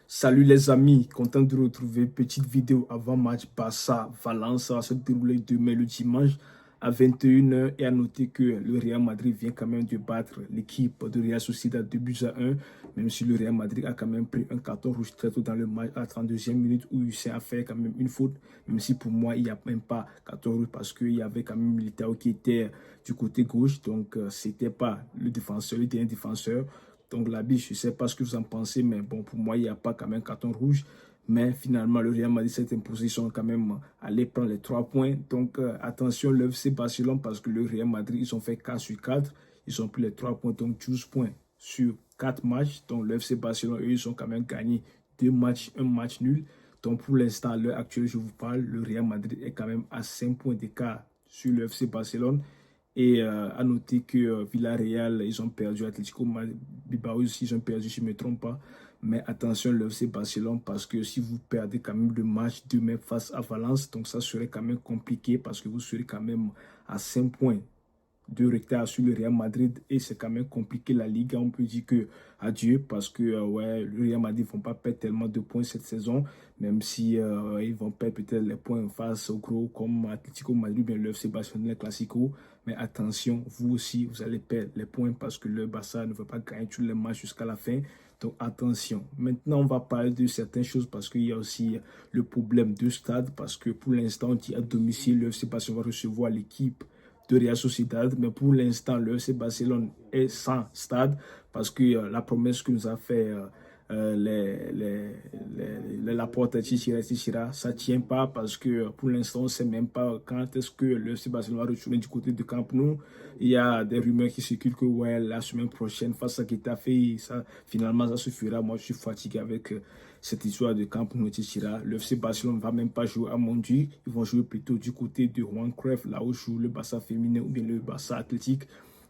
Salut les amis, content de retrouver petite vidéo avant match Barça-Valence. Ça va se dérouler demain le dimanche à 21 h et à noter que le Real Madrid vient quand même de battre l'équipe de Real Sociedad 2 buts à 1, même si le Real Madrid a quand même pris un carton rouge très tôt dans le match à la 32e minute où Hussein a fait quand même une faute, même si pour moi il n'y a même pas carton rouge parce qu'il y avait quand même Militao qui était du côté gauche, donc c'était pas le défenseur, le dernier défenseur. Donc la biche, je ne sais pas ce que vous en pensez, mais bon, pour moi, il n'y a pas quand même carton rouge. Mais finalement, le Real Madrid s'est imposé, ils sont quand même allés prendre les 3 points. Donc attention, le FC Barcelone, parce que le Real Madrid, ils ont fait 4 sur 4. Ils ont pris les 3 points, donc 12 points sur 4 matchs. Donc le FC Barcelone, eux, ils ont quand même gagné 2 matchs, un match nul. Donc pour l'instant, à l'heure actuelle, je vous parle, le Real Madrid est quand même à 5 points d'écart sur le FC Barcelone. Et à noter que Villarreal, ils ont perdu, Atlético Bilbao aussi, ils ont perdu, si je ne me trompe pas. Mais attention, le FC Barcelone, parce que si vous perdez quand même le match demain face à Valence, donc ça serait quand même compliqué parce que vous serez quand même à 5 points de retard sur le Real Madrid et c'est quand même compliqué la Liga. On peut dire que adieu parce que ouais, le Real Madrid ne vont pas perdre tellement de points cette saison, même si ils vont perdre peut-être les points face au gros comme Atlético Madrid, bien le FC Barcelone, les Clasico. Mais attention, vous aussi, vous allez perdre les points parce que le Barça ne va pas gagner tous les matchs jusqu'à la fin. Donc attention. Maintenant, on va parler de certaines choses parce qu'il y a aussi le problème de stade parce que pour l'instant, on dit à domicile, le FC Barcelone va recevoir l'équipe de Real Sociedad, mais pour l'instant, le FC Barcelone est sans stade parce que la promesse que nous a fait la porte Chichira, ça ne tient pas parce que pour l'instant, on ne sait même pas quand est-ce que le FC Barcelone va retourner du côté de Camp Nou. Il y a des rumeurs qui circulent que ouais, la semaine prochaine, face à Getafe, ça, finalement, ça suffira. Moi, je suis fatigué avec cette histoire de Camp Nou Chichira. Le FC Barcelone ne va même pas jouer à Montjuïc. Ils vont jouer plutôt du côté de Juan Cruyff, là où joue le Barça féminin ou bien le Barça athlétique.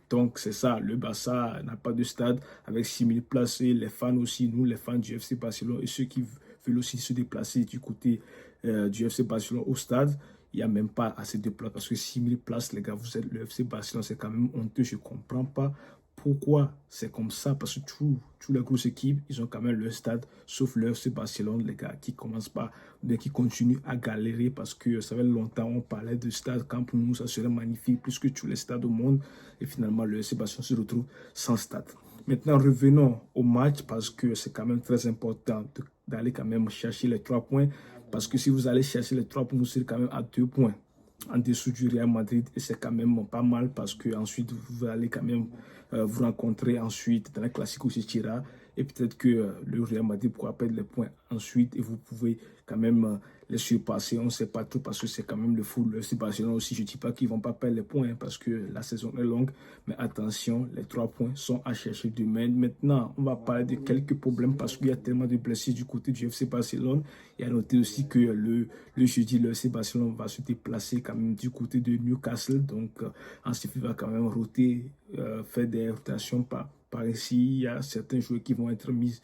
Donc, c'est ça, le Barça n'a pas de stade avec 6000 places et les fans aussi, nous, les fans du FC Barcelone et ceux qui veulent aussi se déplacer du côté du FC Barcelone au stade, il n'y a même pas assez de places parce que 6000 places, les gars, vous êtes le FC Barcelone, c'est quand même honteux, je ne comprends pas pourquoi c'est comme ça, parce que toutes les grosses équipes, ils ont quand même leur stade, sauf le FC Barcelone, les gars, qui commencent pas, qui continuent à galérer parce que ça fait longtemps on parlait de stade, quand pour nous ça serait magnifique, plus que tous les stades au monde, et finalement le FC Barcelone se retrouve sans stade. Maintenant, revenons au match parce que c'est quand même très important d'aller quand même chercher les 3 points, parce que si vous allez chercher les 3 points, vous serez quand même à 2 points en dessous du Real Madrid et c'est quand même pas mal parce que ensuite vous allez quand même vous rencontrer ensuite dans la Classico Chichira et peut-être que le Real Madrid pourra perdre les points ensuite et vous pouvez quand même les surpasser. On ne sait pas trop parce que c'est quand même le foot. Le FC Barcelone aussi, je ne dis pas qu'ils ne vont pas perdre les points parce que la saison est longue, mais attention, les 3 points sont à chercher demain. Maintenant, on va parler de quelques problèmes parce qu'il y a tellement de blessés du côté du FC Barcelone. Et à noter aussi que le jeudi, le FC Barcelone va se déplacer quand même du côté de Newcastle. Donc, ensuite, il va quand même roter, faire des rotations par ici. Il y a certains joueurs qui vont être mis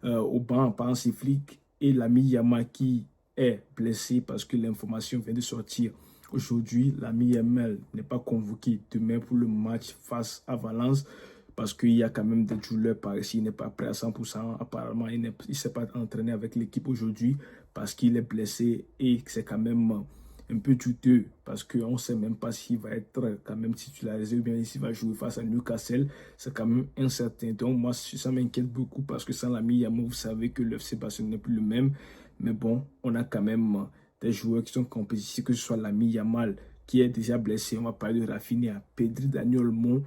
au banc par un flic et l'ami Yamal qui est blessé parce que l'information vient de sortir. Aujourd'hui, l'ami Yamal n'est pas convoqué demain pour le match face à Valence parce qu'il y a quand même des joueurs par ici, il n'est pas prêt à 100%. Apparemment, il ne s'est pas entraîné avec l'équipe aujourd'hui parce qu'il est blessé et c'est quand même un peu douteux parce qu'on ne sait même pas s'il va être quand même titularisé ou bien s'il va jouer face à Newcastle. C'est quand même incertain. Donc moi, ça m'inquiète beaucoup parce que sans l'ami Yamo, vous savez que le FC Barcelone n'est plus le même. Mais bon, on a quand même des joueurs qui sont compétitifs, que ce soit l'ami Yamal qui est déjà blessé. On va parler de Rafinha, Pedri, Daniel Olmo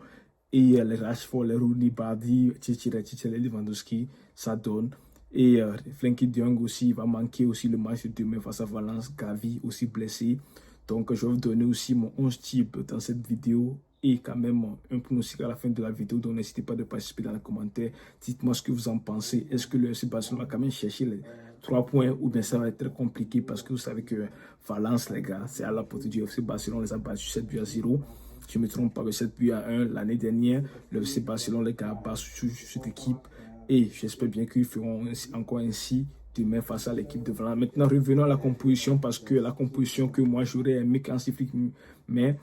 et les Rashford, les Rooney, Bardi, Chichira, Lewandowski, ça donne. Et Frenkie de Jong aussi, il va manquer aussi le match de demain face à Valence. Gavi aussi blessé. Donc, je vais vous donner aussi mon 11 type dans cette vidéo et quand même un pronostic à la fin de la vidéo. Donc, n'hésitez pas de participer dans les commentaires. Dites-moi ce que vous en pensez. Est-ce que le FC Barcelone va quand même chercher les 3 points ou bien ça va être très compliqué parce que vous savez que Valence, les gars, c'est à la portée du FC Barcelone. On les a battus 7 buts à 0. Je ne me trompe pas, 7 buts à 1 l'année dernière. Le FC Barcelone, les gars, bat sur cette équipe. Et j'espère bien qu'ils feront encore ainsi demain face à l'équipe de Valence. Maintenant, revenons à la composition parce que la composition que moi j'aurais aimé quand c'est mais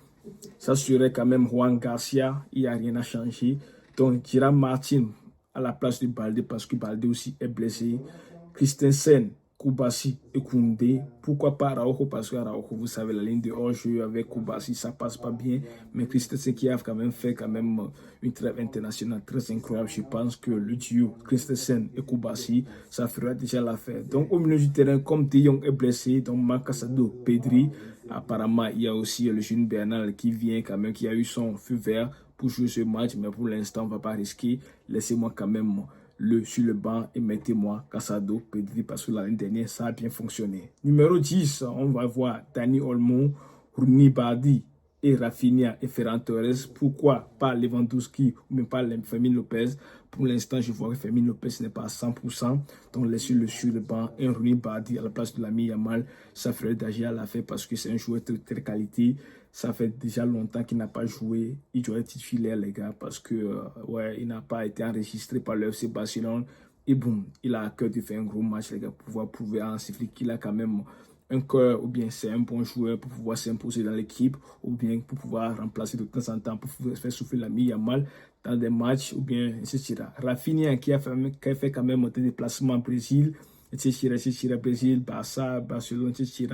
ça serait quand même Juan Garcia. Il n'y a rien à changer. Donc, Gérard Martin à la place de Balde parce que Balde aussi est blessé. Christensen, Koubassi et Koundé. Pourquoi pas Araujo? Parce que Araujo, vous savez, la ligne de hors-jeu avec Koubassi, ça passe pas bien. Mais Christensen qui a quand même fait une trêve internationale très incroyable. Je pense que le duo Christensen et Koubassi, ça fera déjà l'affaire. Donc au milieu du terrain, comme De Jong est blessé, donc Marcasado, Pedri, apparemment il y a aussi le jeune Bernal qui vient quand même, qui a eu son feu vert pour jouer ce match. Mais pour l'instant, on ne va pas risquer. Laissez-moi quand même sur le banc et mettez-moi Casado, Pedri, parce que l'année dernière, ça a bien fonctionné. Numéro 10, on va voir Dani Olmo, Rooney Bardi et Rafinha et Ferran Torres. Pourquoi pas Lewandowski ou même pas Fermin Lopez? Pour l'instant, je vois que Fermin Lopez n'est pas à 100%. Donc, laissez-le sur le banc. Et Rooney Bardi à la place de l'ami Yamal, ça ferait déjà l'affaire parce que c'est un joueur de très qualité. Ça fait déjà longtemps qu'il n'a pas joué. Il doit être titulaire, les gars, parce que ouais, il n'a pas été enregistré par le FC Barcelone. Et boum, il a à cœur de faire un gros match, les gars, pour pouvoir prouver à Hansi Flick qu'il a quand même un cœur, ou bien c'est un bon joueur pour pouvoir s'imposer dans l'équipe, ou bien pour pouvoir remplacer de temps en temps, pour pouvoir faire souffler l'ami Yamal dans des matchs, ou bien, etc. Rafinha qui a fait quand même des déplacements au Brésil, etc. Brésil, Barça, Barcelone, etc.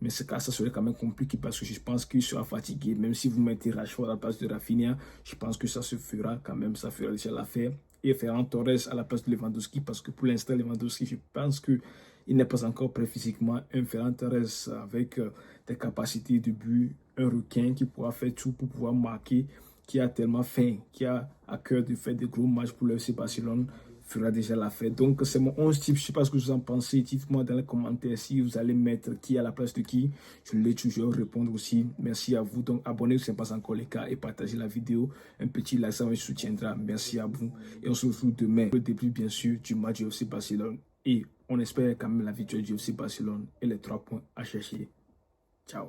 Mais ce cas, ça serait quand même compliqué parce que je pense qu'il sera fatigué. Même si vous mettez Rashford à la place de Rafinha, je pense que ça se fera quand même. Ça fera déjà l'affaire. Et Ferran Torres à la place de Lewandowski parce que pour l'instant, Lewandowski, je pense qu'il n'est pas encore prêt physiquement. Un Ferran Torres avec des capacités de but, un requin qui pourra faire tout pour pouvoir marquer, qui a tellement faim, qui a à cœur de faire des gros matchs pour le FC Barcelone, fera déjà l'affaire. Donc, c'est mon 11 type. Je ne sais pas ce que vous en pensez. Dites-moi dans les commentaires si vous allez mettre qui à la place de qui. Je l'ai toujours répondre aussi. Merci à vous. Donc, abonnez-vous si ce n'est pas encore le cas et partagez la vidéo. Un petit like, ça me soutiendra. Merci à vous. Et on se retrouve demain. Le début, bien sûr, du match du FC Barcelone. Et on espère quand même la victoire du FC Barcelone et les 3 points à chercher. Ciao.